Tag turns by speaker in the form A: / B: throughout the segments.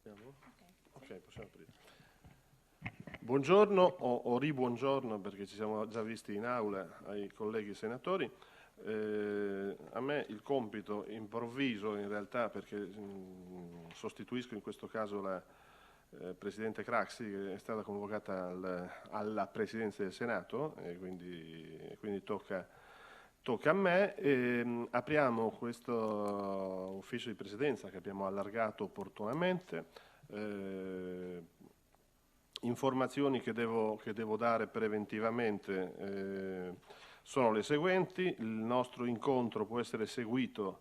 A: Ok, possiamo aprire. Buongiorno o ribuongiorno, perché ci siamo già visti in aula, ai colleghi senatori. A me il compito improvviso, in realtà, perché sostituisco in questo caso la Presidente Craxi, che è stata convocata alla Presidenza del Senato, e quindi tocca a me. Apriamo questo Ufficio di Presidenza che abbiamo allargato opportunamente. Informazioni che devo dare preventivamente sono le seguenti. Il nostro incontro può essere seguito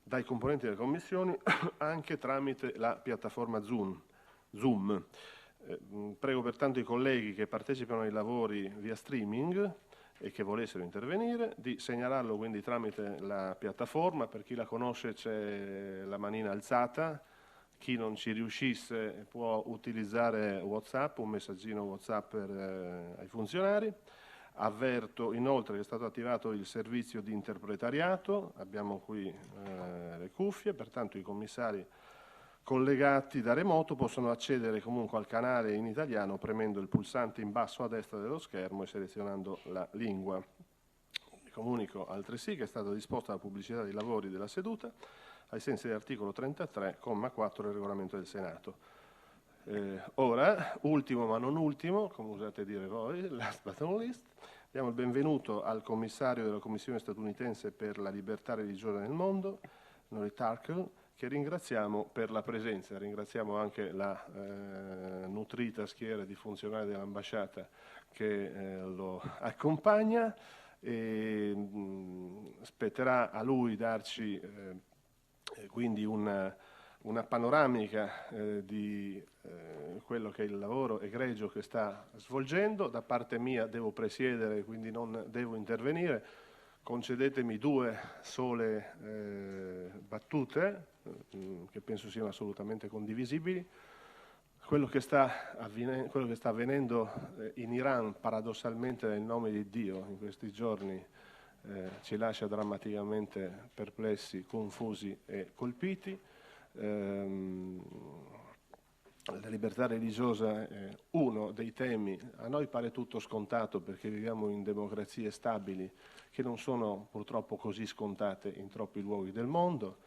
A: dai componenti delle commissioni anche tramite la piattaforma Zoom. Prego pertanto i colleghi che partecipano ai lavori via streaming e che volessero intervenire di segnalarlo quindi tramite la piattaforma. Per chi la conosce c'è la manina alzata. Chi non ci riuscisse può utilizzare WhatsApp, un messaggino WhatsApp ai funzionari. Avverto inoltre che è stato attivato il servizio di interpretariato, abbiamo qui le cuffie, pertanto i commissari collegati da remoto possono accedere comunque al canale in italiano premendo il pulsante in basso a destra dello schermo e selezionando la lingua. Comunico altresì che è stata disposta la pubblicità dei lavori della seduta ai sensi dell'articolo 33,4 del regolamento del Senato. Ora, ultimo ma non ultimo, come usate dire voi, last but not least, diamo il benvenuto al commissario della Commissione statunitense per la libertà religiosa nel mondo, Nury Turkel, che ringraziamo per la presenza. Ringraziamo anche la nutrita schiera di funzionari dell'ambasciata che lo accompagna. Spetterà a lui darci quindi una panoramica di quello che è il lavoro egregio che sta svolgendo. Da parte mia devo presiedere, quindi non devo intervenire. Concedetemi due sole battute che penso siano assolutamente condivisibili. Quello che sta avvenendo in Iran, paradossalmente nel nome di Dio, in questi giorni ci lascia drammaticamente perplessi, confusi e colpiti. La libertà religiosa è uno dei temi. A noi pare tutto scontato perché viviamo in democrazie stabili che non sono purtroppo così scontate in troppi luoghi del mondo.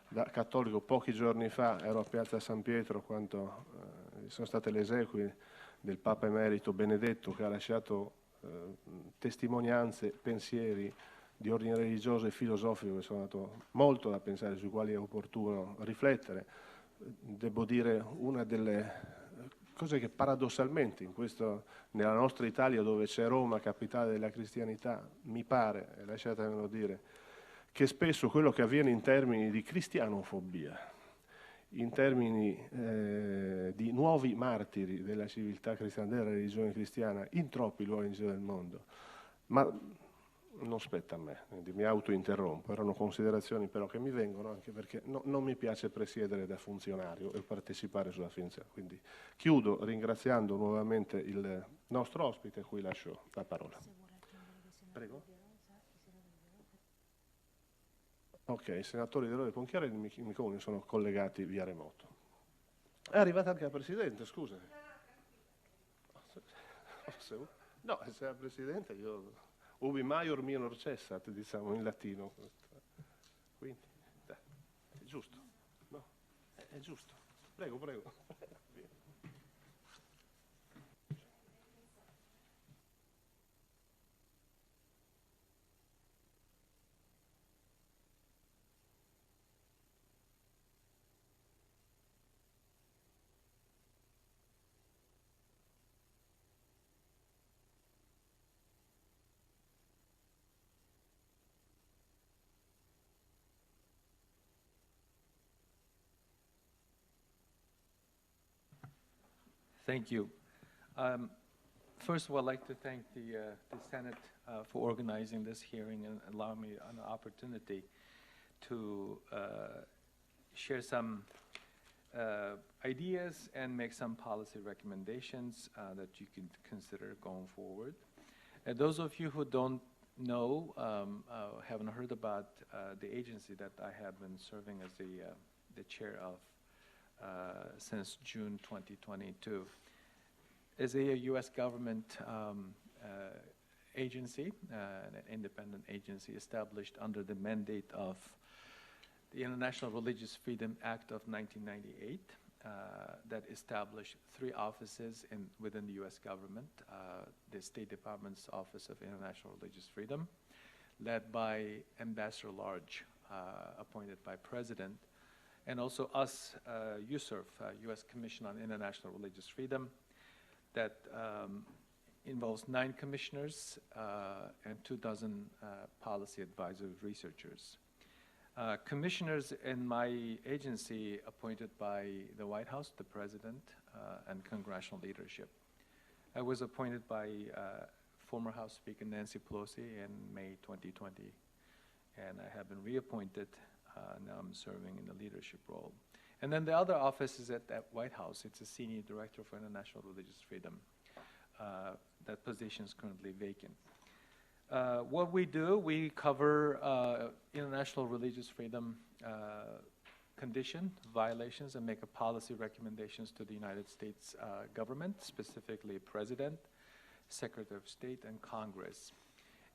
A: Da cattolico pochi giorni fa ero a Piazza San Pietro quando sono state le esequie del Papa Emerito Benedetto, che ha lasciato testimonianze, pensieri di ordine religioso e filosofico che sono dato molto da pensare, sui quali è opportuno riflettere. Devo dire, una delle cose che paradossalmente nella nostra Italia, dove c'è Roma, capitale della cristianità, mi pare, e lasciatemelo dire, che spesso quello che avviene in termini di cristianofobia, in termini di nuovi martiri della civiltà cristiana, della religione cristiana, in troppi luoghi in giro del mondo, ma non spetta a me, quindi mi autointerrompo. Erano considerazioni però che mi vengono anche perché non mi piace presiedere da funzionario e partecipare sulla finzione. Quindi chiudo ringraziando nuovamente il nostro ospite, a cui lascio la parola. Prego. Ok, i senatori dell'Ore Ponchiare e i microfoni sono collegati via remoto. È arrivata anche la Presidente, scusa. No, se è la Presidente io... Ubi maior minor cessat, diciamo in latino. Quindi, dai, è giusto. No, è giusto. Prego, prego.
B: Thank you. First of all, I'd like to thank the Senate for organizing this hearing and allowing me an opportunity to share some ideas and make some policy recommendations that you can consider going forward. Those of you who don't know, haven't heard about the agency that I have been serving as the chair of since June 2022. Is a U.S. government agency, an independent agency established under the mandate of the International Religious Freedom Act of 1998 that established 3 offices within the U.S. government, the State Department's Office of International Religious Freedom, led by Ambassador Large, appointed by President, and also us, USCIRF, U.S. Commission on International Religious Freedom, that involves 9 commissioners and 24 policy advisor researchers. Commissioners in my agency appointed by the White House, the President, and congressional leadership. I was appointed by former House Speaker Nancy Pelosi in May 2020, and I have been reappointed. Now I'm serving in the leadership role. And then the other office is at that White House. It's a Senior Director for International Religious Freedom. That position is currently vacant. What we do, we cover international religious freedom condition, violations, and make a policy recommendations to the United States government, specifically President, Secretary of State, and Congress.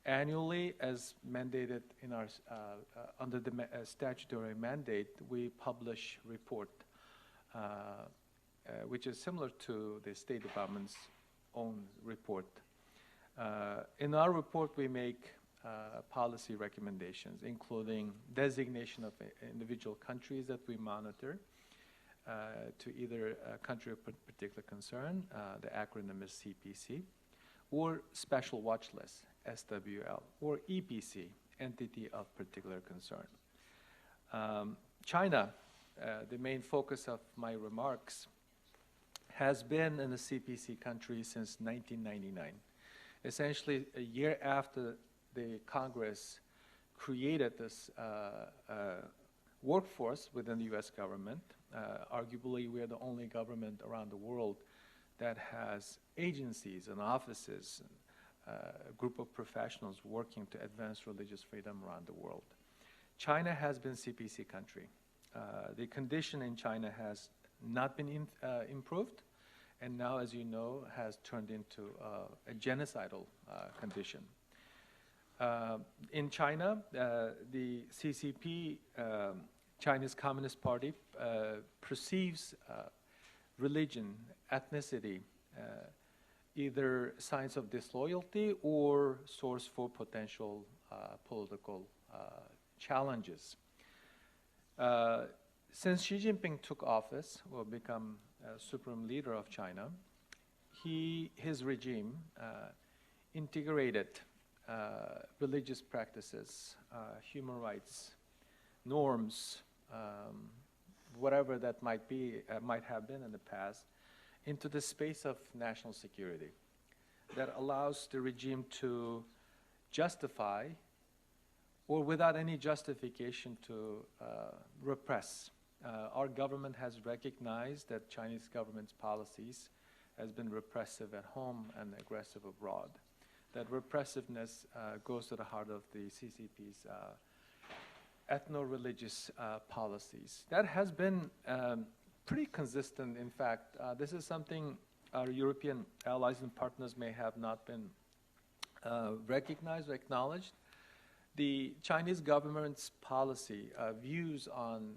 B: Annually, as mandated in our under the statutory mandate, we publish report, which is similar to the State Department's own report. In our report, we make policy recommendations, including designation of individual countries that we monitor to either a country of particular concern, the acronym is CPC, or special watch list, SWL, or EPC, entity of particular concern. China, the main focus of my remarks, has been in a CPC country since 1999. Essentially, a year after the Congress created this workforce within the U.S. government, arguably we are the only government around the world that has agencies and offices, a group of professionals working to advance religious freedom around the world. China has been CPC country. The condition in China has not been improved, and now, as you know, has turned into a genocidal condition. In China, the CCP, Chinese Communist Party, perceives religion, ethnicity, either signs of disloyalty or source for potential political challenges. Since Xi Jinping took office, or become supreme leader of China, his regime integrated religious practices, human rights, norms, whatever that might be, might have been in the past, into the space of national security that allows the regime to justify, or without any justification, to repress. Our government has recognized that Chinese government's policies has been repressive at home and aggressive abroad. That repressiveness goes to the heart of the CCP's ethno-religious policies. That has been pretty consistent. In fact, this is something our European allies and partners may have not been recognized or acknowledged. The Chinese government's policy views on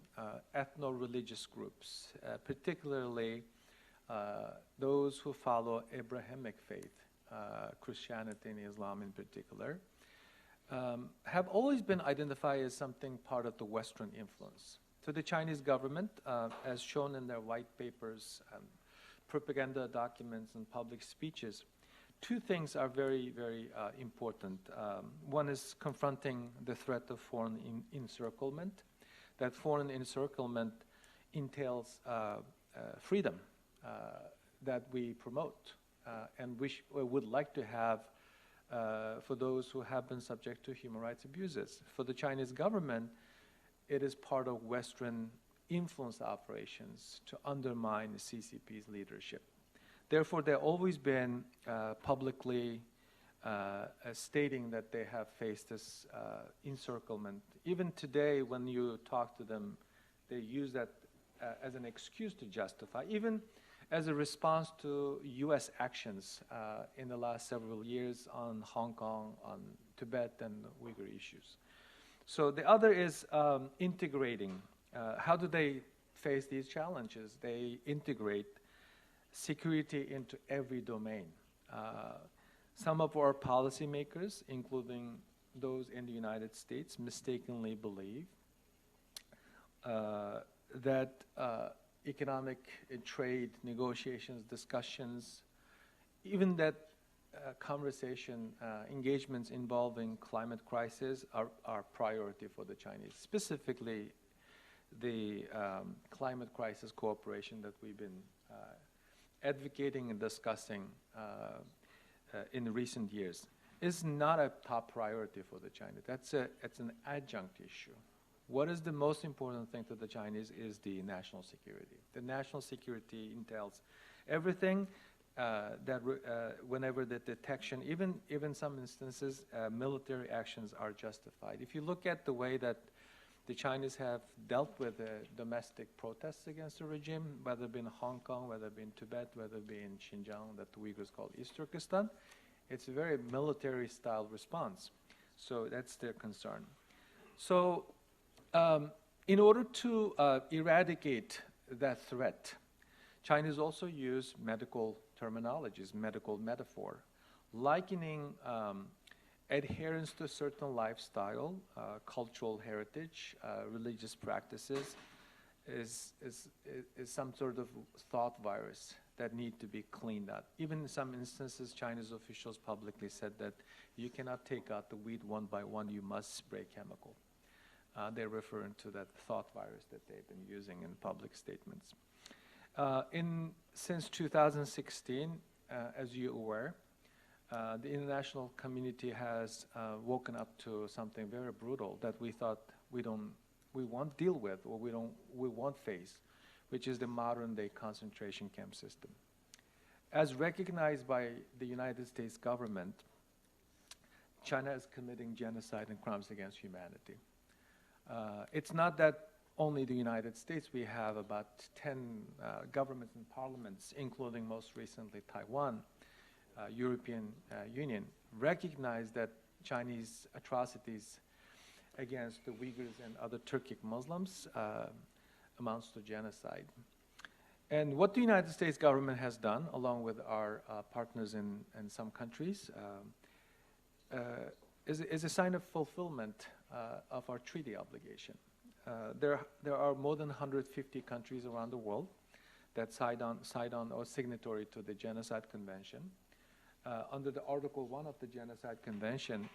B: ethno-religious groups, particularly those who follow Abrahamic faith, Christianity and Islam in particular, have always been identified as something part of the Western influence. So the Chinese government, as shown in their white papers, propaganda documents, and public speeches, two things are very, very important. One is confronting the threat of foreign encirclement. That foreign encirclement entails freedom that we promote and we would like to have for those who have been subject to human rights abuses. For the Chinese government, it is part of Western influence operations to undermine the CCP's leadership. Therefore, they've always been publicly stating that they have faced this encirclement. Even today, when you talk to them, they use that as an excuse to justify, even as a response to U.S. actions in the last several years on Hong Kong, on Tibet, and Uyghur issues. So the other is integrating. How do they face these challenges? They integrate security into every domain. Some of our policymakers, including those in the United States, mistakenly believe that economic and trade negotiations, discussions, even that conversation, engagements involving climate crisis are priority for the Chinese, specifically the climate crisis cooperation that we've been advocating and discussing in recent years is not a top priority for the Chinese. It's an adjunct issue. What is the most important thing to the Chinese is the national security. The national security entails everything whenever the detection, even some instances, military actions are justified. If you look at the way that the Chinese have dealt with domestic protests against the regime, whether it be in Hong Kong, whether it be in Tibet, whether it be in Xinjiang, that the Uyghurs call East Turkestan, it's a very military-style response. So that's their concern. So in order to eradicate that threat, Chinese also use medical terminologies, medical metaphor, likening adherence to a certain lifestyle, cultural heritage, religious practices is some sort of thought virus that need to be cleaned out. Even in some instances, Chinese officials publicly said that you cannot take out the weed one by one, you must spray chemical. They're referring to that thought virus that they've been using in public statements. Since 2016, as you're aware, the international community has woken up to something very brutal that we thought we won't deal with, or we won't face, which is the modern-day concentration camp system. As recognized by the United States government, China is committing genocide and crimes against humanity. It's not that only the United States. We have about 10 governments and parliaments, including most recently Taiwan, European Union, recognize that Chinese atrocities against the Uyghurs and other Turkic Muslims amounts to genocide. And what the United States government has done, along with our partners in some countries, is a sign of fulfillment of our treaty obligation. There are more than 150 countries around the world that signed on or signatory to the Genocide Convention. Under the Article 1 of the Genocide Convention,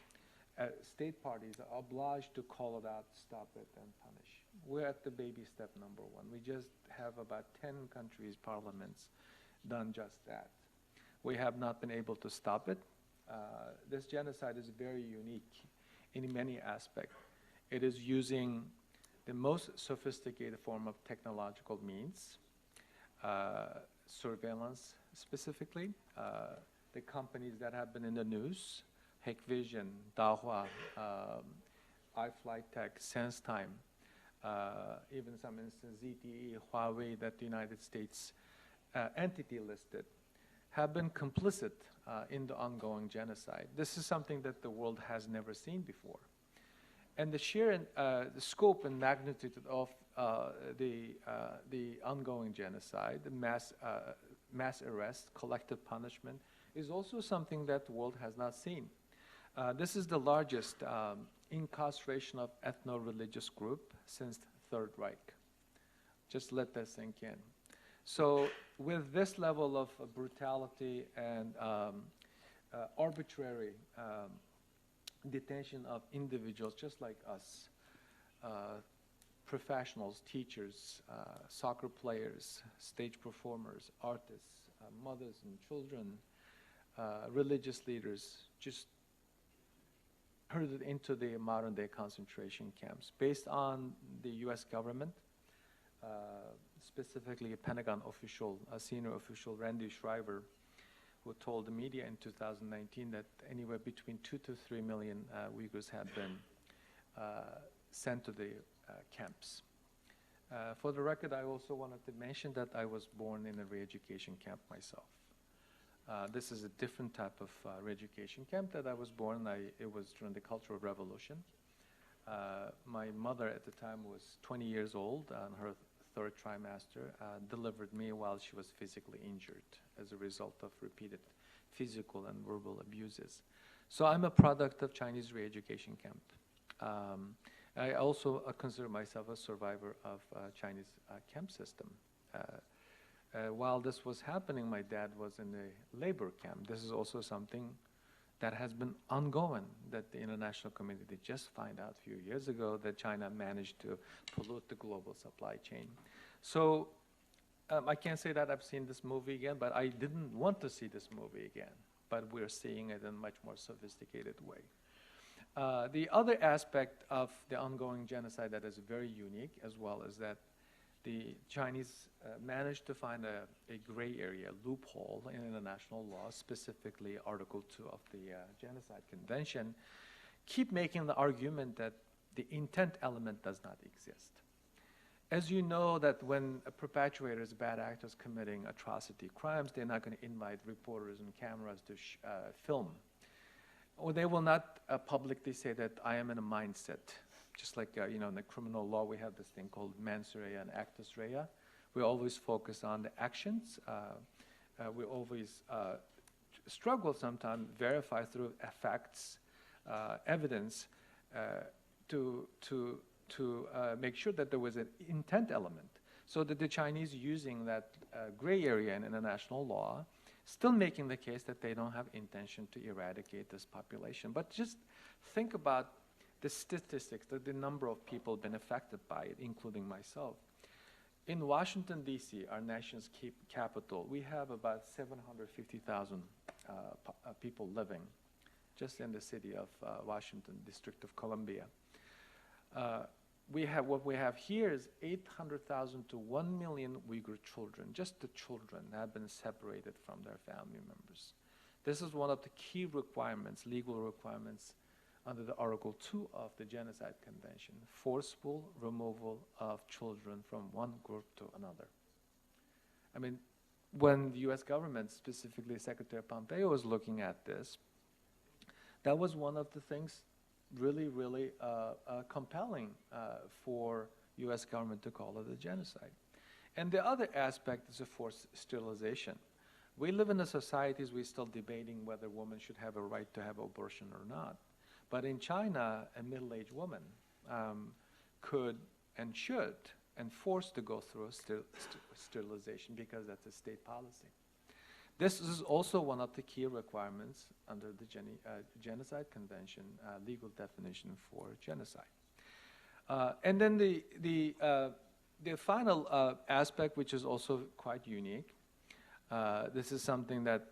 B: state parties are obliged to call it out, stop it, and punish. We're at the baby step number 1. We just have about 10 countries' parliaments done just that. We have not been able to stop it. This genocide is very unique in many aspects. It is using the most sophisticated form of technological means, surveillance specifically. The companies that have been in the news, Hikvision, Dahua, iFlyTech, SenseTime, even some instances, ZTE, Huawei, that the United States entity listed, have been complicit in the ongoing genocide. This is something that the world has never seen before. And the sheer the scope and magnitude of the ongoing genocide, the mass arrest, collective punishment, is also something that the world has not seen. This is the largest incarceration of ethno-religious group since the Third Reich. Just let that sink in. So with this level of brutality and arbitrary detention of individuals just like us, professionals, teachers, soccer players, stage performers, artists, mothers and children, religious leaders, just herded into the modern-day concentration camps. Based on the U.S. government, specifically a Pentagon official, a senior official, Randy Schreiber, who told the media in 2019 that anywhere between 2 to 3 million Uyghurs have been sent to the camps. For the record, I also wanted to mention that I was born in a re-education camp myself. This is a different type of re-education camp that I was born. It was during the Cultural Revolution. My mother at the time was 20 years old, and her third trimester delivered me while she was physically injured as a result of repeated physical and verbal abuses. So I'm a product of Chinese re-education camp. I also consider myself a survivor of Chinese camp system. While this was happening, my dad was in a labor camp. This is also something that has been ongoing, that the international community just found out a few years ago that China managed to pollute the global supply chain. So I can't say that I've seen this movie again, but I didn't want to see this movie again. But we're seeing it in a much more sophisticated way. The other aspect of the ongoing genocide that is very unique as well is that the Chinese managed to find a gray area, loophole in international law, specifically Article 2 of the Genocide Convention, keep making the argument that the intent element does not exist. As you know, that when perpetrators, bad actors committing atrocity crimes, they're not going to invite reporters and cameras to film. Or they will not publicly say that I am in a mindset. Just like, in the criminal law, we have this thing called mens rea and actus rea. We always focus on the actions. We always struggle sometimes, verify through facts, evidence, to make sure that there was an intent element. So that the Chinese using that gray area in international law, still making the case that they don't have intention to eradicate this population. But just think about the statistics, the number of people been affected by it, including myself. In Washington, D.C., our nation's capital, we have about 750,000 people living just in the city of Washington, District of Columbia. What we have here is 800,000 to 1 million Uyghur children, just the children, have been separated from their family members. This is one of the key requirements, legal requirements, under the Article 2 of the Genocide Convention, forceful removal of children from one group to another. I mean, when the U.S. government, specifically Secretary Pompeo, was looking at this, that was one of the things really, really compelling for U.S. government to call it a genocide. And the other aspect is, of course, sterilization. We live in a societies we're still debating whether women should have a right to have abortion or not. But in China, a middle-aged woman could and should and forced to go through sterilization because that's a state policy. This is also one of the key requirements under the Genocide Convention, legal definition for genocide. And then the final aspect, which is also quite unique, this is something that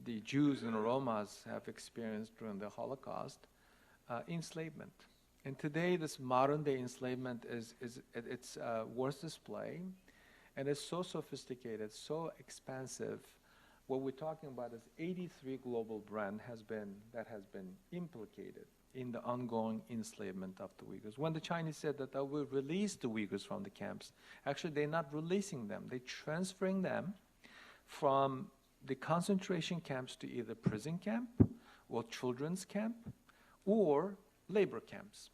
B: the Jews and Romas have experienced during the Holocaust, enslavement. And today, this modern-day enslavement is its worst display, and it's so sophisticated, so expansive. What we're talking about is 83 global brands that has been implicated in the ongoing enslavement of the Uyghurs. When the Chinese said that they will release the Uyghurs from the camps, actually they're not releasing them. They're transferring them from the concentration camps to either prison camp or children's camp or labor camps.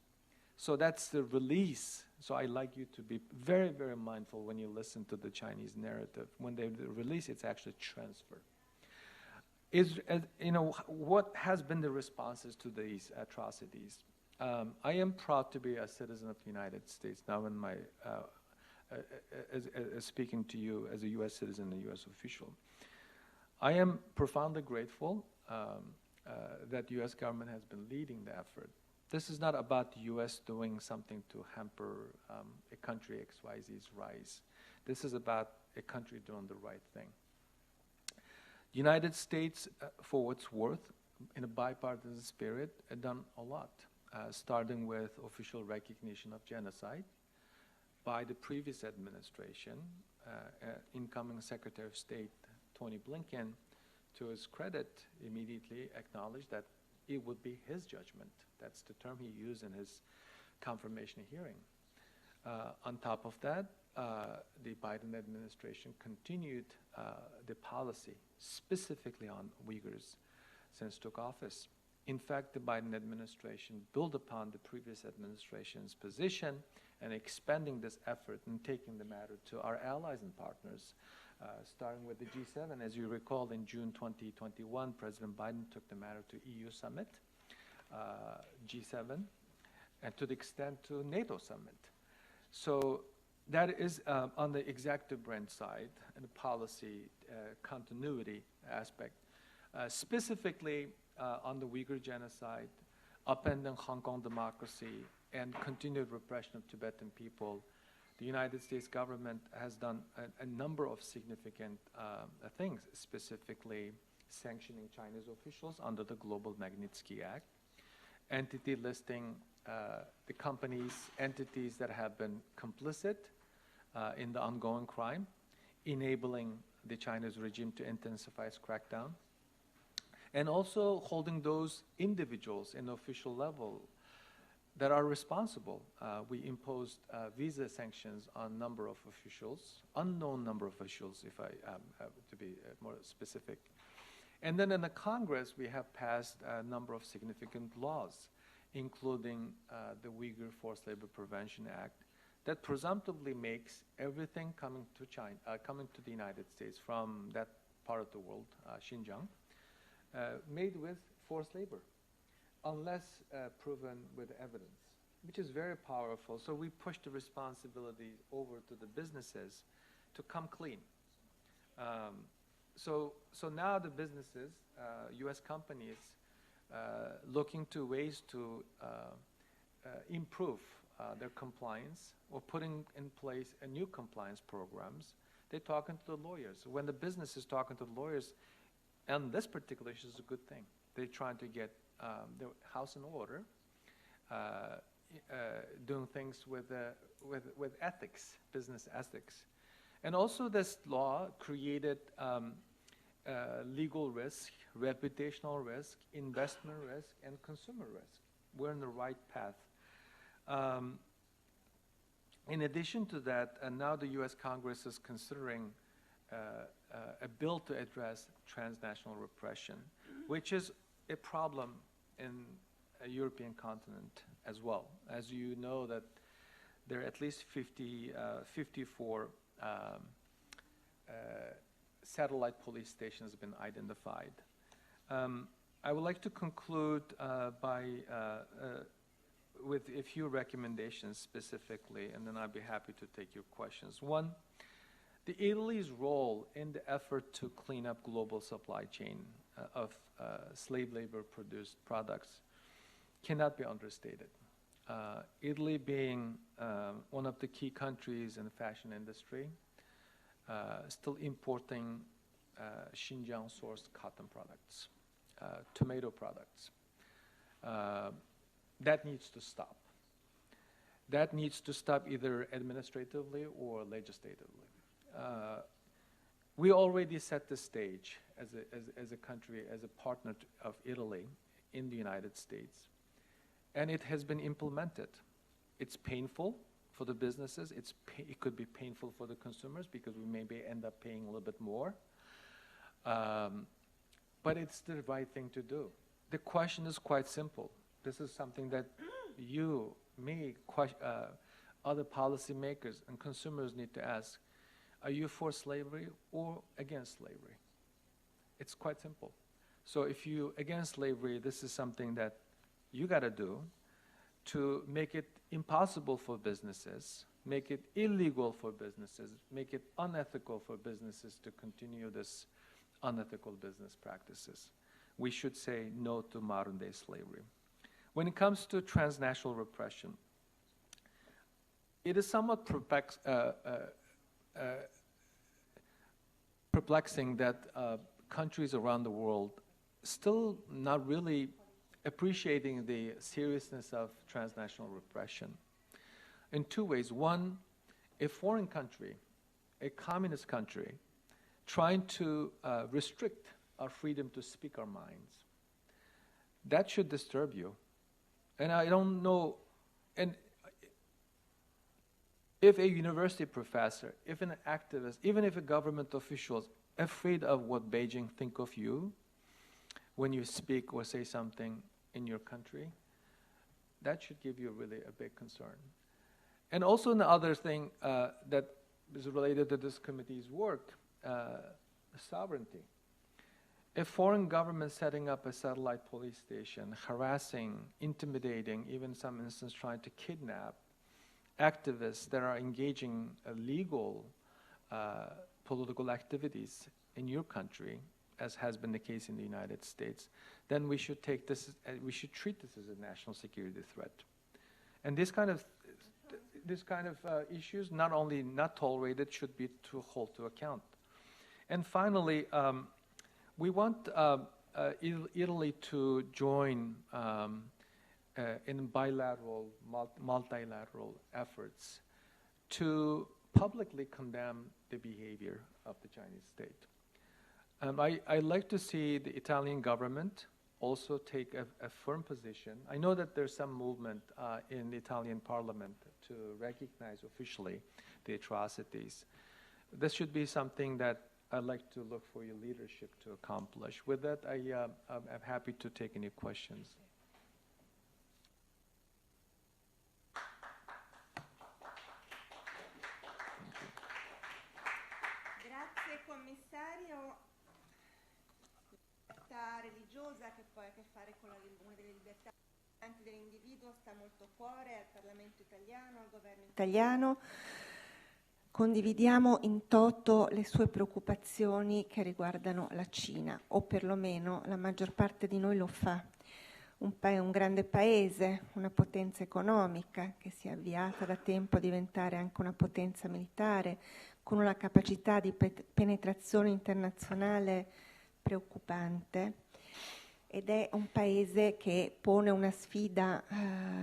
B: So that's the release. So I like you to be very, very mindful when you listen to the Chinese narrative. When they release, it's actually transfer. What has been the responses to these atrocities? I am proud to be a citizen of the United States now in my, as speaking to you as a U.S. citizen and U.S. official. I am profoundly grateful that the U.S. government has been leading the effort. This is not about the U.S. doing something to hamper a country XYZ's rise. This is about a country doing the right thing. The United States, for what's worth, in a bipartisan spirit, had done a lot, starting with official recognition of genocide by the previous administration. Incoming Secretary of State Tony Blinken, to his credit, immediately acknowledged that it would be his judgment. That's the term he used in his confirmation hearing. On top of that, the Biden administration continued the policy specifically on Uyghurs since took office. In fact, the Biden administration built upon the previous administration's position and expanding this effort and taking the matter to our allies and partners, starting with the G7. As you recall, in June 2021, President Biden took the matter to EU summit, G7, and to the extent to NATO summit. So that is on the executive branch side and the policy continuity aspect. Specifically on the Uyghur genocide, upending Hong Kong democracy, and continued repression of Tibetan people, the United States government has done a number of significant things, specifically sanctioning Chinese officials under the Global Magnitsky Act, entity listing the companies, entities that have been complicit in the ongoing crime, enabling the Chinese regime to intensify its crackdown, and also holding those individuals in the official level that are responsible. We imposed visa sanctions on a number of officials, unknown number of officials, if I have to be more specific. And then in the Congress, we have passed a number of significant laws, including the Uyghur Forced Labor Prevention Act, that presumptively makes everything coming to China, coming to the United States from that part of the world, Xinjiang, made with forced labor, unless proven with evidence, which is very powerful. So we push the responsibility over to the businesses to come clean. So now the businesses, U.S. companies, looking to ways to improve their compliance or putting in place a new compliance programs, they're talking to the lawyers. When the business is talking to the lawyers, and this particular issue is a good thing. They're trying to get their house in order, doing things with ethics, business ethics. And also this law created legal risk, reputational risk, investment risk, and consumer risk. We're in the right path. In addition to that, now the U.S. Congress is considering a bill to address transnational repression, which is a problem in a European continent as well. As you know, that there are at least 54 satellite police stations have been identified. I would like to conclude with a few recommendations specifically, and then I'd be happy to take your questions. One, Italy's role in the effort to clean up global supply chain of slave labor-produced products cannot be understated. Italy being one of the key countries in the fashion industry, still importing Xinjiang-sourced cotton products, tomato products. That needs to stop. That needs to stop either administratively or legislatively. We already set the stage as a country, as a partner of Italy in the United States, and it has been implemented. It's painful for the businesses. It could be painful for the consumers because we maybe end up paying a little bit more, but it's the right thing to do. The question is quite simple. This is something that you, me, other policymakers and consumers need to ask. Are you for slavery or against slavery? It's quite simple. So if you're against slavery, this is something that you got to do to make it impossible for businesses, make it illegal for businesses, make it unethical for businesses to continue this unethical business practices. We should say no to modern-day slavery. When it comes to transnational repression, it is somewhat perplexing that countries around the world still not really appreciating the seriousness of transnational repression in two ways. One, a foreign country, a communist country, trying to restrict our freedom to speak our minds. That should disturb you. And I don't know, and if a university professor, if an activist, even if a government official is afraid of what Beijing think of you when you speak or say something in your country, that should give you really a big concern. And also the other thing that is related to this committee's work, sovereignty. A foreign government setting up a satellite police station, harassing, intimidating, even some instances trying to kidnap activists that are engaging illegal political activities in your country, as has been the case in the United States, then we should take this, we should treat this as a national security threat. And this kind of issues, not only not tolerated, should be to hold to account. And finally, we want Italy to join in bilateral, multilateral efforts to publicly condemn the behavior of the Chinese state. I'd like to see the Italian government also take a firm position. I know that there's some movement in the Italian parliament to recognize officially the atrocities. This should be something that I'd like to look for your leadership to accomplish. With that, I'm happy to take any questions.
C: Grazie Commissario. La libertà religiosa, che poi ha a che fare con una delle libertà dell'individuo, sta molto a cuore al Parlamento italiano, al governo italiano. Condividiamo in toto le sue preoccupazioni che riguardano la Cina, o perlomeno la maggior parte di noi lo fa. Un grande paese, una potenza economica che si è avviata da tempo a diventare anche una potenza militare, con una capacità di penetrazione internazionale preoccupante, ed è un paese che pone una sfida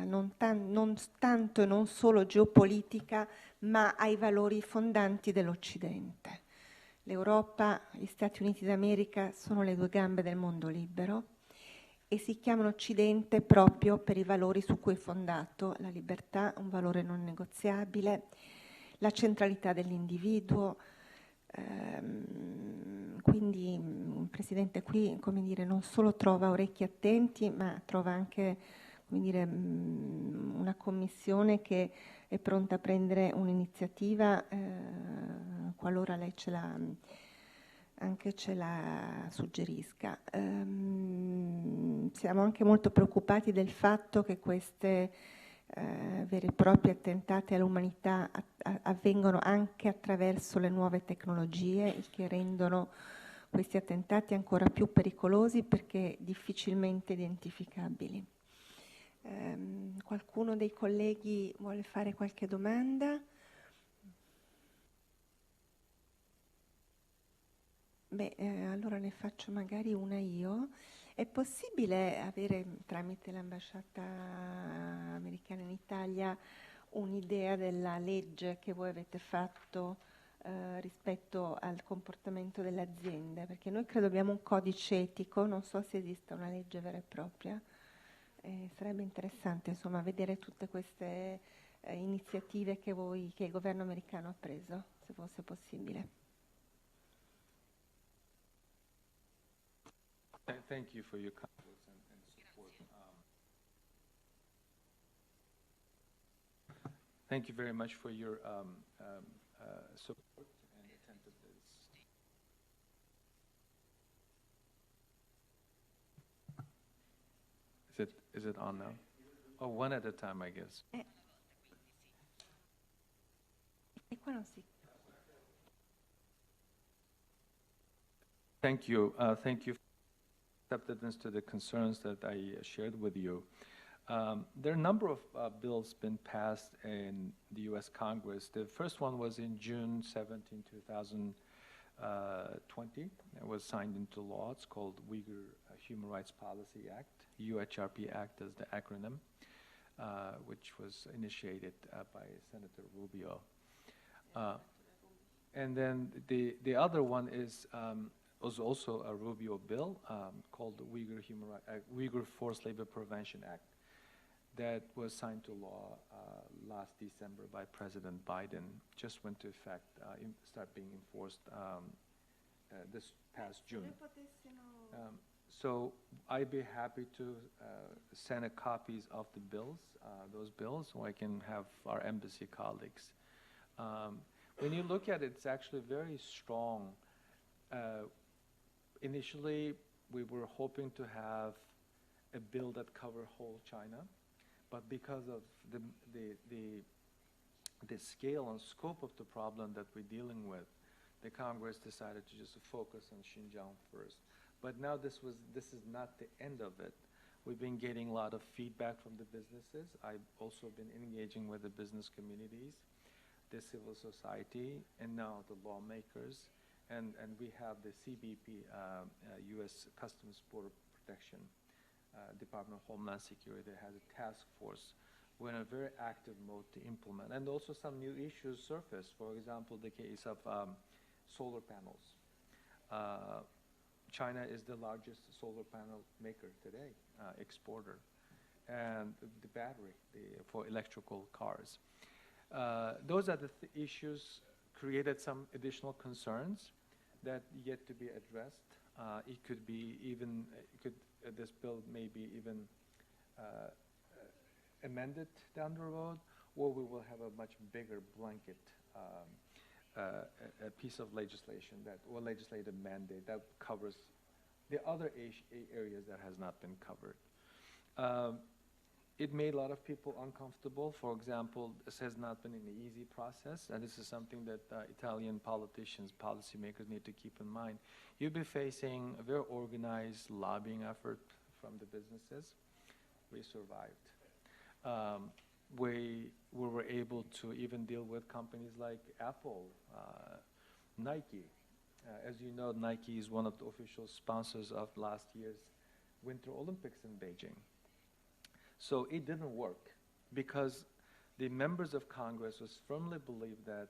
C: non tanto e non solo geopolitica, ma ai valori fondanti dell'Occidente. L'Europa, gli Stati Uniti d'America sono le due gambe del mondo libero e si chiamano Occidente proprio per i valori su cui è fondato: la libertà, un valore non negoziabile, la centralità dell'individuo. Quindi il Presidente qui, come dire, non solo trova orecchi attenti, ma trova anche, come dire, una commissione che è pronta a prendere un'iniziativa qualora lei ce la suggerisca. Siamo anche molto preoccupati del fatto che queste veri e propri attentati all'umanità avvengono anche attraverso le nuove tecnologie, il che rendono questi attentati ancora più pericolosi perché difficilmente identificabili. Qualcuno dei colleghi vuole fare qualche domanda? Allora ne faccio magari una io. È possibile avere, tramite l'ambasciata americana in Italia, un'idea della legge che voi avete fatto rispetto al comportamento delle aziende? Perché noi credo abbiamo un codice etico, non so se esista una legge vera e propria. Sarebbe interessante, insomma, vedere tutte queste iniziative che il governo americano ha preso, se fosse possibile.
B: Thank you for your comments and support. Thank you very much for your support and attentiveness. Is it on now? Oh, one at a time, I guess. Thank you. Thank you for acceptance to the concerns that I shared with you. There are a number of bills been passed in the U.S. Congress. The first one was in June 17, 2020. It was signed into law. It's called Uyghur Human Rights Policy Act, UHRP Act is the acronym, which was initiated by Senator Rubio. And then the other one was also a Rubio bill called the Uyghur Forced Labor Prevention Act. that was signed to law last December by President Biden just went into effect, start being enforced this past June. So I'd be happy to send copies of the bills, those bills, so I can have our embassy colleagues. When you look at it, it's actually very strong. Initially, we were hoping to have a bill that cover whole China, but because of the scale and scope of the problem that we're dealing with, the Congress decided to just focus on Xinjiang first. But now this is not the end of it. We've been getting a lot of feedback from the businesses. I've also been engaging with the business communities, the civil society, and now the lawmakers. And we have the CBP, U.S. Customs Border Protection, Department of Homeland Security has a task force. We're in a very active mode to implement. And also some new issues surfaced. For example, the case of solar panels. China is the largest solar panel maker today, exporter, and the battery for electrical cars. Those are the issues created some additional concerns that yet to be addressed. It could be even, this bill may be even amended down the road, or we will have a much bigger blanket a piece of legislation or legislative mandate that covers the other areas that has not been covered. It made a lot of people uncomfortable. For example, this has not been an easy process, and this is something that Italian politicians, policymakers need to keep in mind. You'll be facing a very organized lobbying effort from the businesses. We survived. We were able to even deal with companies like Apple, Nike. As you know, Nike is one of the official sponsors of last year's Winter Olympics in Beijing. So it didn't work because the members of Congress was firmly believed that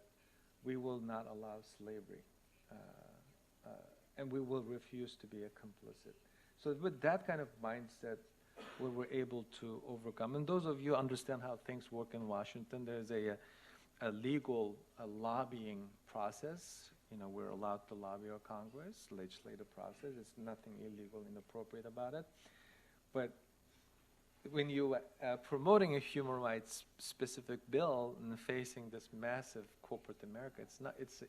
B: we will not allow slavery and we will refuse to be a complicit. So with that kind of mindset, we were able to overcome. And those of you who understand how things work in Washington, there's a legal lobbying process. You know, we're allowed to lobby our Congress, legislative process. There's nothing illegal, inappropriate about it. But when you promoting a human rights specific bill and facing this massive corporate America, it's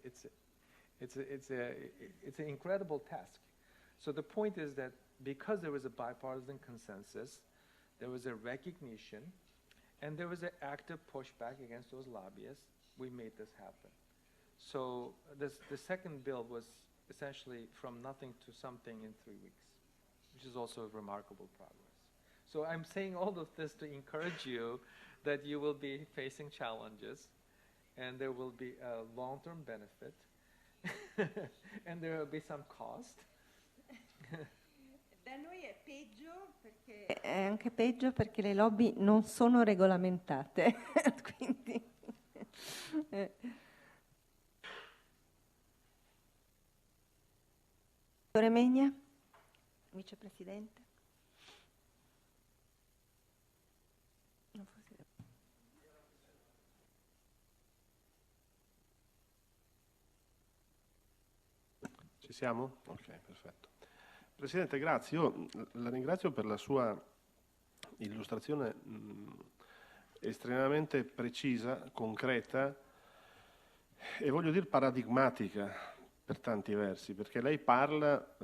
B: an incredible task. So the point is that because there was a bipartisan consensus, there was a recognition, and there was an active pushback against those lobbyists, we made this happen. So the second bill was essentially from nothing to something in 3 weeks, which is also a remarkable progress. So I'm saying all of this to encourage you that you will be facing challenges, and there will be a long-term benefit, and there will be some cost.
C: Da noi è peggio perché è anche peggio perché le lobby non sono regolamentate. Quindi Dottor Megna, vicepresidente.
A: Ci siamo? Ok, perfetto. Presidente, grazie. Io la ringrazio per la sua illustrazione estremamente precisa, concreta e voglio dire paradigmatica per tanti versi, perché lei parla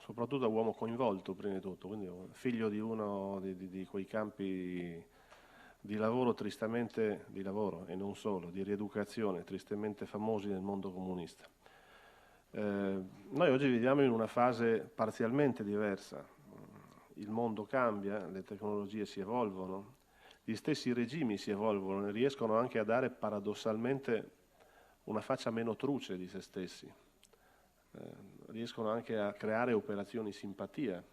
A: soprattutto da uomo coinvolto prima di tutto, quindi figlio di uno di quei campi di lavoro tristemente, di lavoro e non solo, di rieducazione tristemente famosi nel mondo comunista. Noi oggi viviamo in una fase parzialmente diversa, il mondo cambia, le tecnologie si evolvono, gli stessi regimi si evolvono e riescono anche a dare paradossalmente una faccia meno truce di se stessi, riescono anche a creare operazioni simpatia,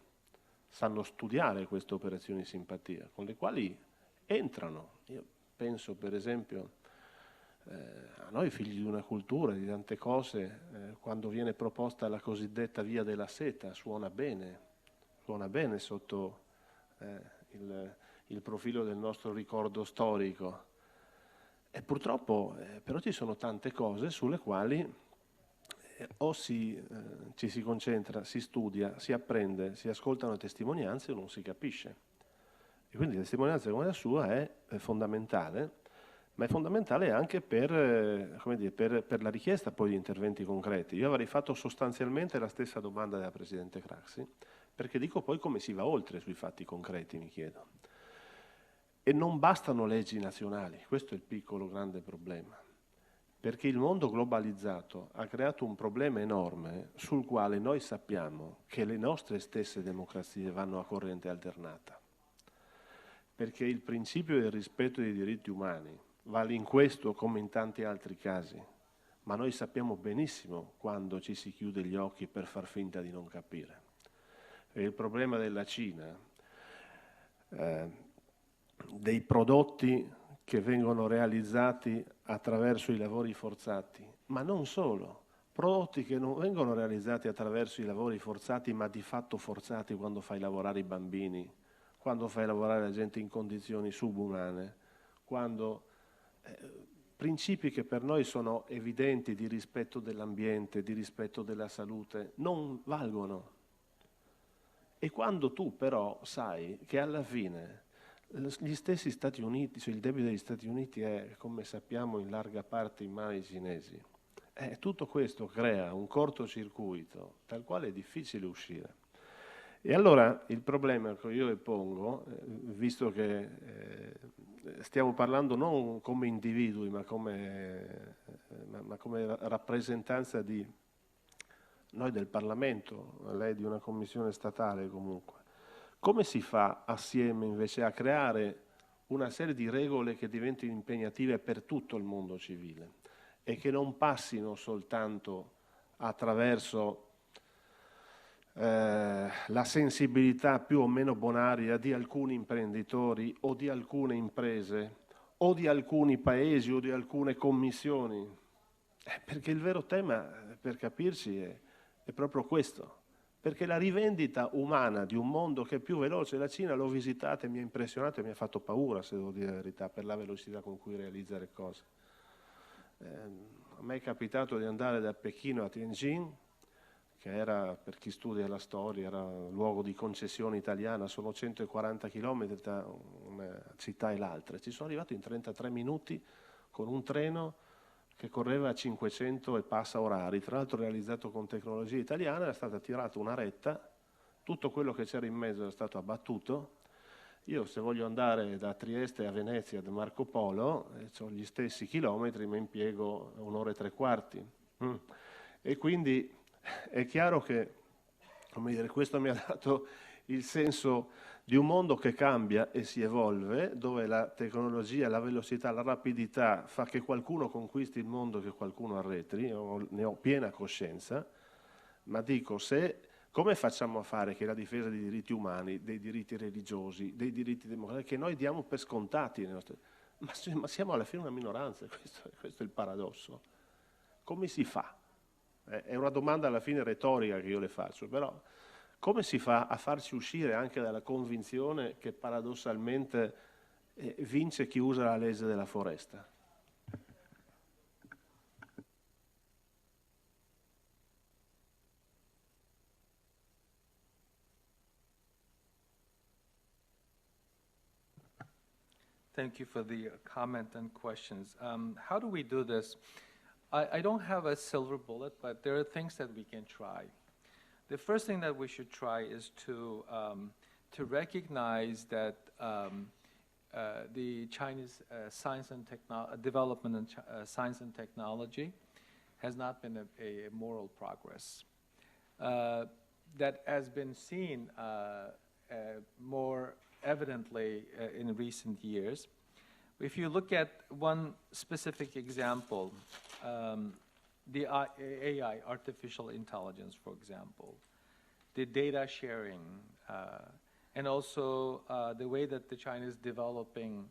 A: sanno studiare queste operazioni simpatia, con le quali entrano. Io penso per esempio a noi figli di una cultura, di tante cose, quando viene proposta la cosiddetta via della seta, suona bene sotto il profilo del nostro ricordo storico. E purtroppo però ci sono tante cose sulle quali o ci si concentra, si studia, si apprende, si ascoltano testimonianze o non si capisce. E quindi la testimonianza come la sua è fondamentale, ma è fondamentale anche come dire, per la richiesta poi di interventi concreti. Io avrei fatto sostanzialmente la stessa domanda della Presidente Craxi, perché dico poi come si va oltre sui fatti concreti, mi chiedo. E non bastano leggi nazionali, questo è il piccolo grande problema, perché il mondo globalizzato ha creato un problema enorme sul quale noi sappiamo che le nostre stesse democrazie vanno a corrente alternata, perché il principio del rispetto dei diritti umani vale in questo come in tanti altri casi, ma noi sappiamo benissimo quando ci si chiude gli occhi per far finta di non capire. E il problema della Cina, dei prodotti che vengono realizzati attraverso i lavori forzati, ma non solo, prodotti che non vengono realizzati attraverso i lavori forzati, ma di fatto forzati quando fai lavorare i bambini, quando fai lavorare la gente in condizioni subumane, quando principi che per noi sono evidenti di rispetto dell'ambiente, di rispetto della salute, non valgono. E quando tu però sai che alla fine gli stessi Stati Uniti, cioè il debito degli Stati Uniti è, come sappiamo, in larga parte in mano ai cinesi, tutto questo crea un cortocircuito dal quale è difficile uscire. E allora il problema che io le pongo, visto che stiamo parlando non come individui, ma come rappresentanza di noi del Parlamento, lei di una commissione statale comunque, come si fa assieme invece a creare una serie di regole che diventino impegnative per tutto il mondo civile e che non passino soltanto attraverso la sensibilità più o meno bonaria di alcuni imprenditori o di alcune imprese o di alcuni paesi o di alcune commissioni? Perché il vero tema, per capirci, è proprio questo. Perché la rivendita umana di un mondo che è più veloce, la Cina l'ho visitata e mi ha impressionato e mi ha fatto paura, se devo dire la verità, per la velocità con cui realizza le cose. A me è capitato di andare da Pechino a Tianjin, che era, per chi studia la storia, era un luogo di concessione italiana, sono 140 km tra una città e l'altra. Ci sono arrivato in 33 minuti con un treno che correva a 500 e passa orari, tra l'altro realizzato con tecnologia italiana, era stata tirata una retta, tutto quello che c'era in mezzo era stato abbattuto. Io se voglio andare da Trieste a Venezia da Marco Polo, ho gli stessi chilometri, ma impiego 1 ora e 3/4. E quindi è chiaro che, come dire, questo mi ha dato il senso di un mondo che cambia e si evolve, dove la tecnologia, la velocità, la rapidità fa che qualcuno conquisti il mondo, che qualcuno arretri, ne ho piena coscienza, ma dico, come facciamo a fare che la difesa dei diritti umani, dei diritti religiosi, dei diritti democratici, che noi diamo per scontati, ma siamo alla fine una minoranza, questo è il paradosso. Come si fa? È una domanda alla fine retorica che io le faccio, però come si fa a farci uscire anche dalla convinzione che paradossalmente vince chi usa la legge della foresta?
B: Thank you for the comment and questions. How do we do this? I don't have a silver bullet, but there are things that we can try. The first thing that we should try is to recognize that the Chinese science and development and science and technology has not been a moral progress. That has been seen more evidently in recent years. If you look at one specific example, the AI, artificial intelligence, for example, the data sharing, and also the way that the China is developing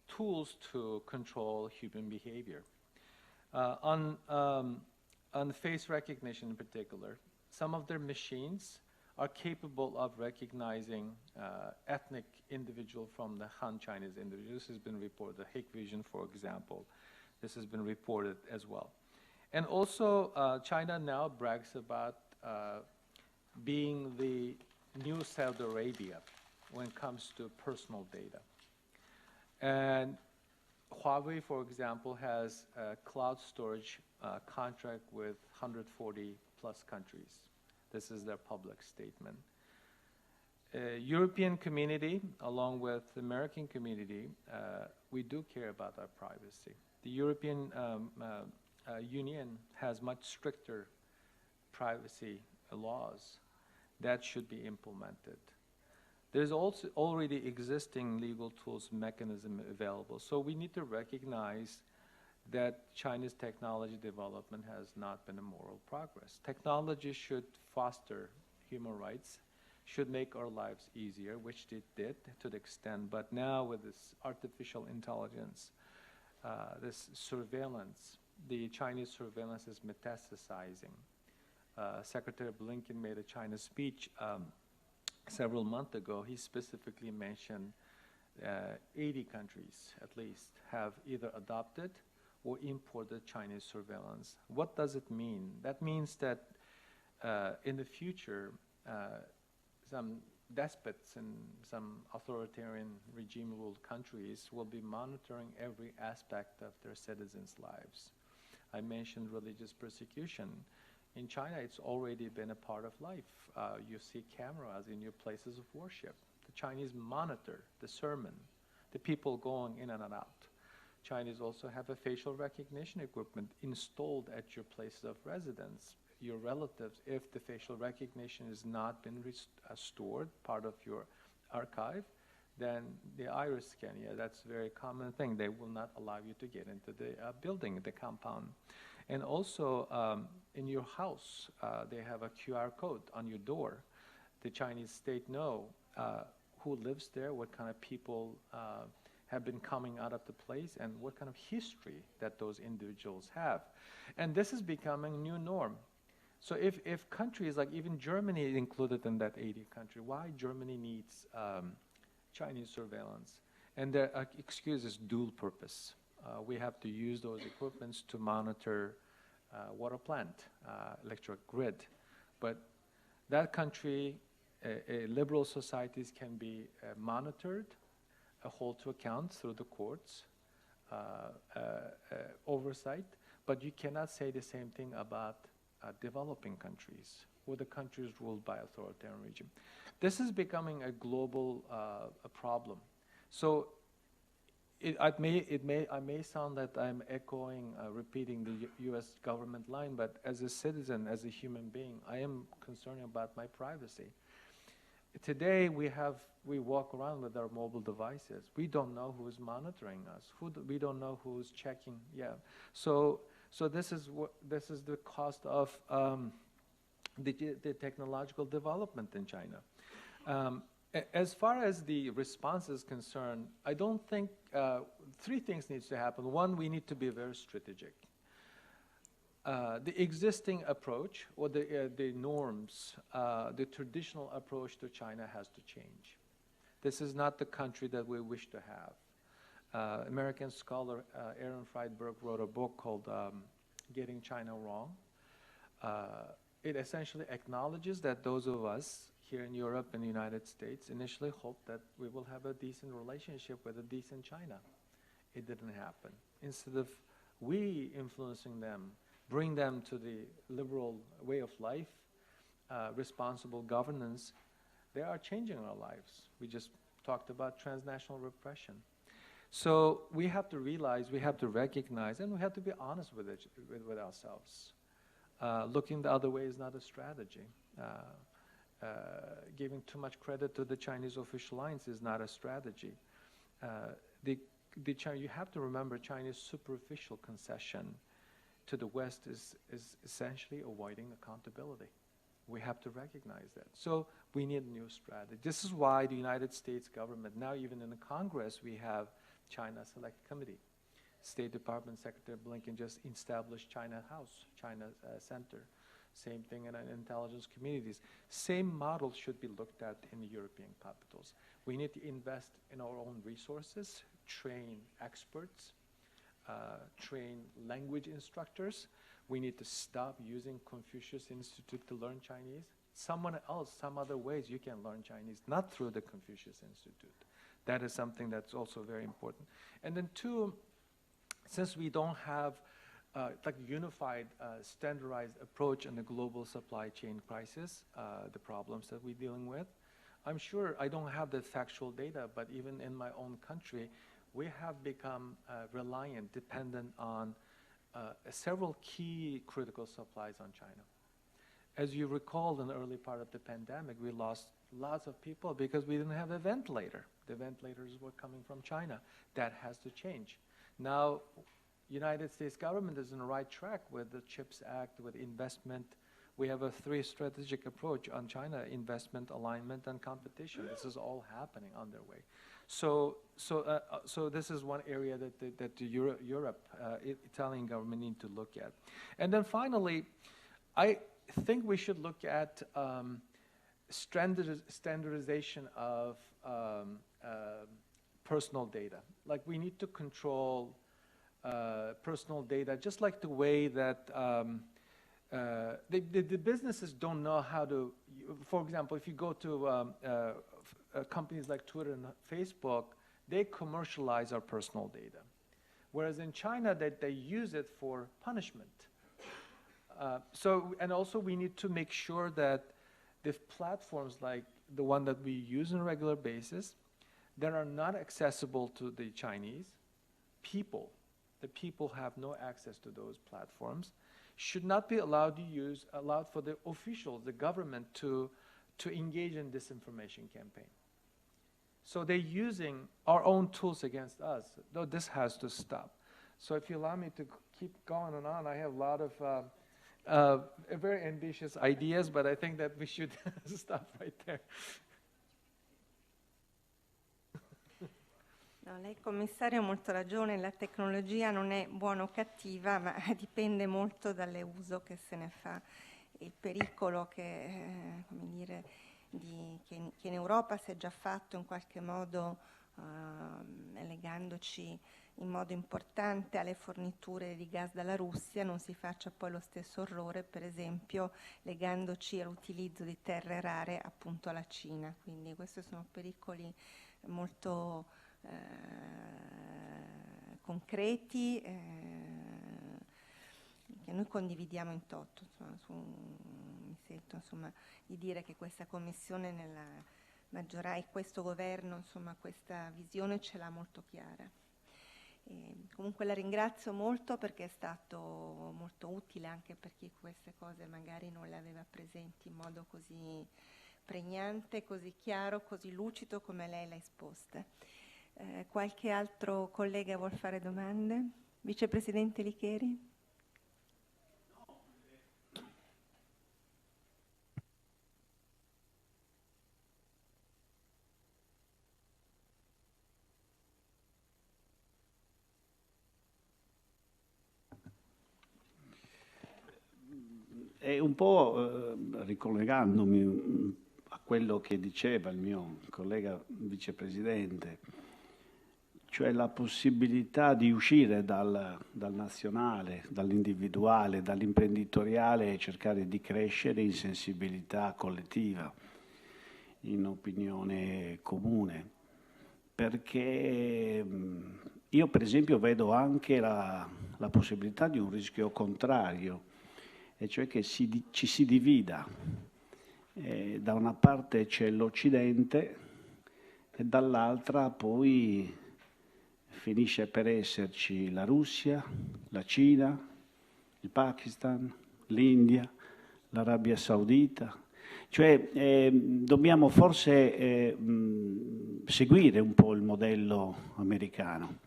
B: tools to control human behavior. On face recognition in particular, some of their machines are capable of recognizing ethnic individual from the Han Chinese individual. This has been reported, the Hikvision, for example. This has been reported as well. And also, China now brags about being the new Saudi Arabia when it comes to personal data. And Huawei, for example, has a cloud storage contract with 140 plus countries. This is their public statement. European community, along with the American community, we do care about our privacy. The European Union has much stricter privacy laws that should be implemented. There's also already existing legal tools mechanism available. So we need to recognize that China's technology development has not been a moral progress. Technology should foster human rights, should make our lives easier, which it did to the extent, but now with this artificial intelligence, this surveillance, the Chinese surveillance is metastasizing. Secretary Blinken made a China speech several months ago. He specifically mentioned 80 countries, at least, have either adopted or imported Chinese surveillance. What does it mean? That means that in the future, some despots and some authoritarian regime-ruled countries will be monitoring every aspect of their citizens' lives. I mentioned religious persecution. In China, it's already been a part of life. You see cameras in your places of worship. The Chinese monitor the sermon, the people going in and out. Chinese also have a facial recognition equipment installed at your places of residence. Your relatives, if the facial recognition has not been stored, part of your archive, then the iris scan, yeah, that's a very common thing. They will not allow you to get into the building, the compound. And also in your house, they have a QR code on your door. The Chinese state know who lives there, what kind of people have been coming out of the place, and what kind of history that those individuals have. And this is becoming a new norm. So if countries like even Germany is included in that 80 country, why Germany needs Chinese surveillance? And their excuse is dual purpose. We have to use those equipments to monitor water plant, electric grid. But that country, liberal societies can be monitored, hold to account through the courts, oversight, but you cannot say the same thing about developing countries or the countries ruled by authoritarian regime. This is becoming a global problem. So I may sound that I'm echoing, repeating the U.S. government line, but as a citizen, as a human being, I am concerned about my privacy. Today we walk around with our mobile devices. We don't know who's monitoring us. We don't know who's checking. Yeah. So this is the cost of the technological development in China. As far as the response is concerned, I don't think three things needs to happen. One, we need to be very strategic. The existing approach or the norms, the traditional approach to China has to change. This is not the country that we wish to have. American scholar Aaron Friedberg wrote a book called Getting China Wrong. It essentially acknowledges that those of us here in Europe and the United States initially hoped that we will have a decent relationship with a decent China. It didn't happen. Instead of we influencing them, bring them to the liberal way of life, responsible governance, they are changing our lives. We just talked about transnational repression. So we have to realize, we have to recognize, and we have to be honest with ourselves. Looking the other way is not a strategy. Giving too much credit to the Chinese official lines is not a strategy. You have to remember China's superficial concession to the West is essentially avoiding accountability. We have to recognize that. So we need a new strategy. This is why the United States government, now even in the Congress, we have China Select Committee. State Department Secretary Blinken just established China House, China Center. same thing in intelligence communities. Same model should be looked at in the European capitals. We need to invest in our own resources, train experts, train language instructors. We need to stop using Confucius Institute to learn Chinese. Someone else, some other ways you can learn Chinese, not through the Confucius Institute. That is something that's also very important. And then two, since we don't have like unified, standardized approach in the global supply chain crisis, the problems that we're dealing with, I'm sure I don't have the factual data, but even in my own country, we have become reliant, dependent on several key critical supplies on China. As you recall, in the early part of the pandemic, we lost lots of people because we didn't have a ventilator. The ventilators were coming from China. That has to change. Now, United States government is on the right track with the CHIPS Act, with investment. We have a 3 strategic approach on China: investment, alignment, and competition. This is all happening underway. So this is one area that the Europe, Italian government need to look at. And then finally, I think we should look at standardization of personal data. Like, we need to control personal data, just like the way that the businesses don't know how to, for example, if you go to companies like Twitter and Facebook, they commercialize our personal data. Whereas in China, they use it for punishment. And also we need to make sure that the platforms like the one that we use on a regular basis, that are not accessible to the Chinese people, the people have no access to those platforms, should not be allowed for the officials, the government, to engage in disinformation campaign. So they're using our own tools against us. Though this has to stop. So if you allow me to keep going on, I have a lot of very ambitious ideas, but I think that we should stop right there.
C: No, lei, commissario, ha molto ragione, la tecnologia non è buona o cattiva, ma dipende molto dall'uso che se ne fa. Il pericolo che, come dire, che in Europa si è già fatto in qualche modo, legandoci in modo importante alle forniture di gas dalla Russia, non si faccia poi lo stesso orrore, per esempio, legandoci all'utilizzo di terre rare appunto alla Cina. Quindi questi sono pericoli molto concreti che noi condividiamo in toto. Mi sento insomma di dire che questa Commissione nella maggioranza e questo Governo insomma questa visione ce l'ha molto chiara. Comunque la ringrazio molto perché è stato molto utile anche per chi queste cose magari non le aveva presenti in modo così pregnante, così chiaro, così lucido come lei l'ha esposta. Qualche altro collega vuol fare domande? Vicepresidente Licheri?
D: E un po' ricollegandomi a quello che diceva il mio collega vicepresidente, cioè la possibilità di uscire dal nazionale, dall'individuale, dall'imprenditoriale e cercare di crescere in sensibilità collettiva, in opinione comune. Perché io per esempio vedo anche la possibilità di un rischio contrario, e cioè che ci si divida. Da una parte c'è l'Occidente e dall'altra poi finisce per esserci la Russia, la Cina, il Pakistan, l'India, l'Arabia Saudita. Cioè dobbiamo forse seguire un po' il modello americano,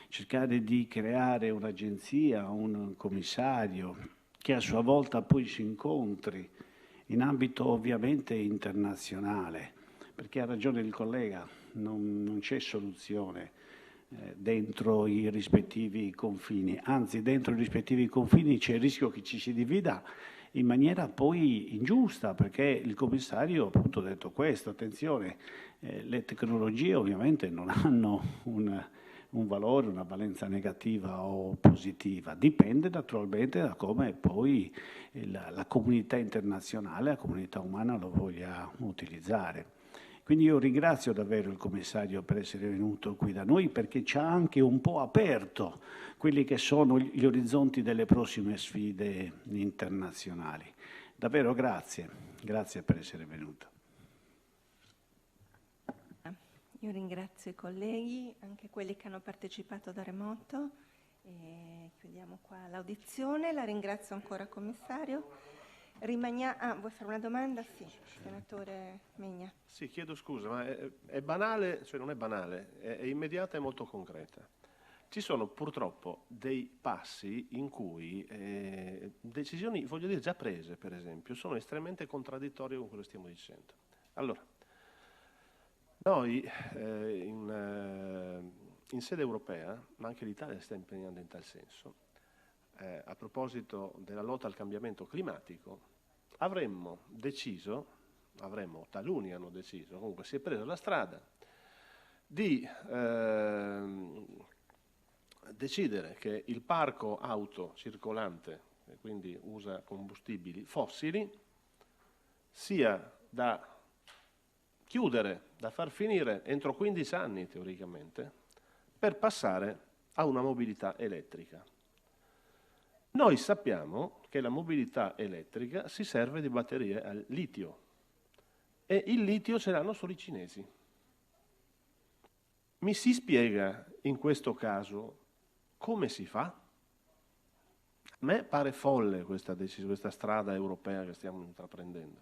D: cercare di creare un'agenzia, un commissario che a sua volta poi si incontri in ambito ovviamente internazionale, perché ha ragione il collega, non c'è soluzione dentro i rispettivi confini, anzi dentro i rispettivi confini c'è il rischio che ci si divida in maniera poi ingiusta, perché il commissario appunto ha detto questo, attenzione, le tecnologie ovviamente non hanno un valore, una valenza negativa o positiva, dipende naturalmente da come poi la comunità internazionale, la comunità umana lo voglia utilizzare. Quindi io ringrazio davvero il commissario per essere venuto qui da noi, perché ci ha anche un po' aperto quelli che sono gli orizzonti delle prossime sfide internazionali. Davvero grazie per essere venuto.
C: Io ringrazio i colleghi, anche quelli che hanno partecipato da remoto, e chiudiamo qua l'audizione. La ringrazio ancora, commissario. Vuoi fare una domanda? Sì, senatore Megna.
A: Sì, chiedo scusa, ma è banale, cioè non è banale, è immediata e molto concreta. Ci sono purtroppo dei passi in cui decisioni, voglio dire, già prese, per esempio, sono estremamente contraddittorie con quello che stiamo dicendo. Allora, noi in sede europea, ma anche l'Italia si sta impegnando in tal senso, a proposito della lotta al cambiamento climatico, taluni hanno deciso, comunque si è presa la strada di decidere che il parco auto circolante, e quindi usa combustibili fossili, sia da chiudere, da far finire entro 15 anni teoricamente, per passare a una mobilità elettrica. Noi sappiamo che la mobilità elettrica si serve di batterie al litio e il litio ce l'hanno solo i cinesi. Mi si spiega in questo caso come si fa? A me pare folle questa strada europea che stiamo intraprendendo.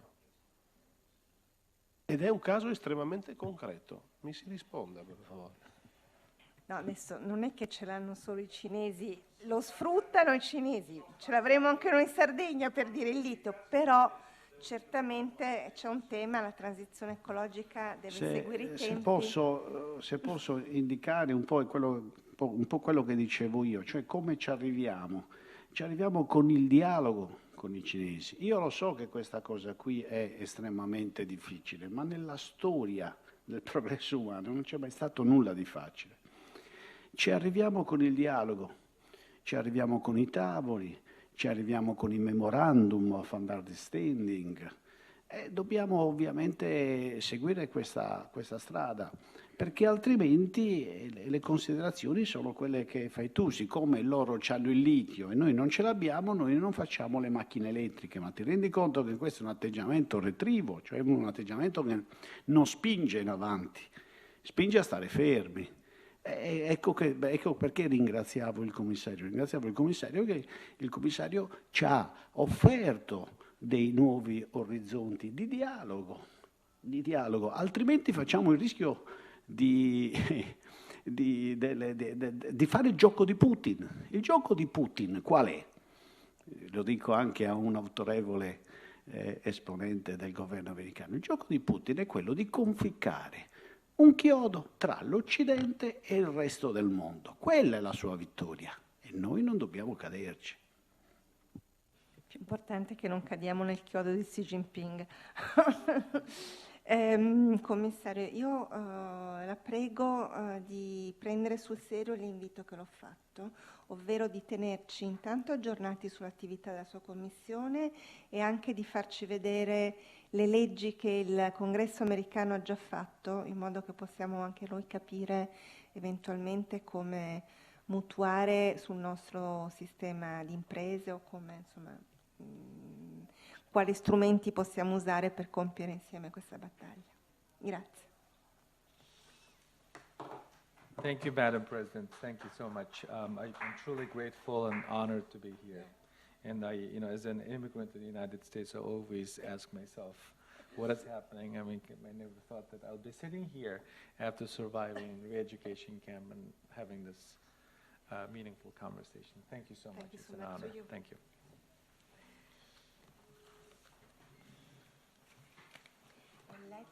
A: Ed è un caso estremamente concreto. Mi si risponda, per favore.
C: No, adesso non è che ce l'hanno solo i cinesi, lo sfruttano i cinesi, ce l'avremo anche noi in Sardegna per dire il litio, però certamente c'è un tema, la transizione ecologica deve seguire i tempi.
D: Se posso indicare un po' quello che dicevo io, cioè come ci arriviamo. Ci arriviamo con il dialogo con i cinesi. Io lo so che questa cosa qui è estremamente difficile, ma nella storia del progresso umano non c'è mai stato nulla di facile. Ci arriviamo con il dialogo, ci arriviamo con i tavoli, ci arriviamo con i memorandum of understanding. Dobbiamo ovviamente seguire questa strada, perché altrimenti le considerazioni sono quelle che fai tu. Siccome loro hanno il litio e noi non ce l'abbiamo, noi non facciamo le macchine elettriche. Ma ti rendi conto che questo è un atteggiamento retrivo, cioè un atteggiamento che non spinge in avanti, spinge a stare fermi. Ecco perché ringraziavo il commissario. Ringraziavo il commissario che il commissario ci ha offerto dei nuovi orizzonti di dialogo, altrimenti facciamo il rischio di fare il gioco di Putin. Il gioco di Putin qual è? Lo dico anche a un autorevole esponente del governo americano. Il gioco di Putin è quello di conficcare un chiodo tra l'Occidente e il resto del mondo. Quella è la sua vittoria e noi non dobbiamo caderci.
C: Più importante è che non cadiamo nel chiodo di Xi Jinping. Commissario, io la prego di prendere sul serio l'invito che l'ho fatto, ovvero di tenerci intanto aggiornati sull'attività della sua commissione e anche di farci vedere le leggi che il Congresso americano ha già fatto, in modo che possiamo anche noi capire eventualmente come mutuare sul nostro sistema di imprese o come, insomma, quali strumenti possiamo usare per compiere insieme questa battaglia. Grazie.
B: Thank you, Madam President. Thank you so much. I'm truly grateful and honored to be here. And as an immigrant to the United States, I always ask myself, what is happening? I mean, I never thought that I'll be sitting here after surviving the re-education camp and having this meaningful conversation. Thank you so much. It's an honor. Thank you.
C: Let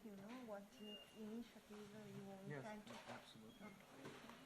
C: me know what initiative you intend to.
B: Absolutely.
C: Okay.